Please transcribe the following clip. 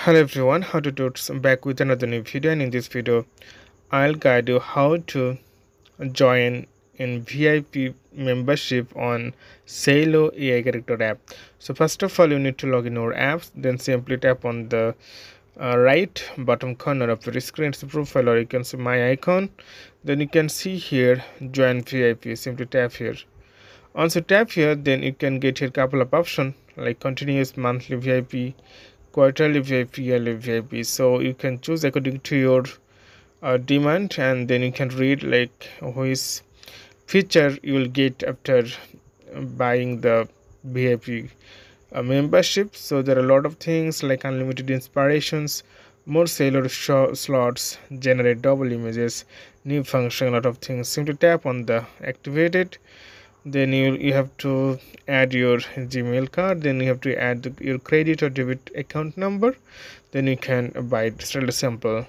Hello everyone, how to do it? Back with another new video, and in this video I'll guide you how to join in VIP membership on Salo AI character app. So first of all, you need to log in your apps, then simply tap on the right bottom corner of your screen, it's a profile, or you can see my icon. Then you can see here join VIP. Simply tap here. Once you tap here, then you can get here couple of options like continuous monthly VIP, quarterly VIP, yearly VIP. So you can choose according to your demand, and then you can read like which feature you will get after buying the VIP membership. So there are a lot of things like unlimited inspirations, more seller slots, generate double images, new function, a lot of things. Simply tap on the activated. Then you have to add your Gmail card, then you have to add your credit or debit account number, then you can buy it. It's really simple.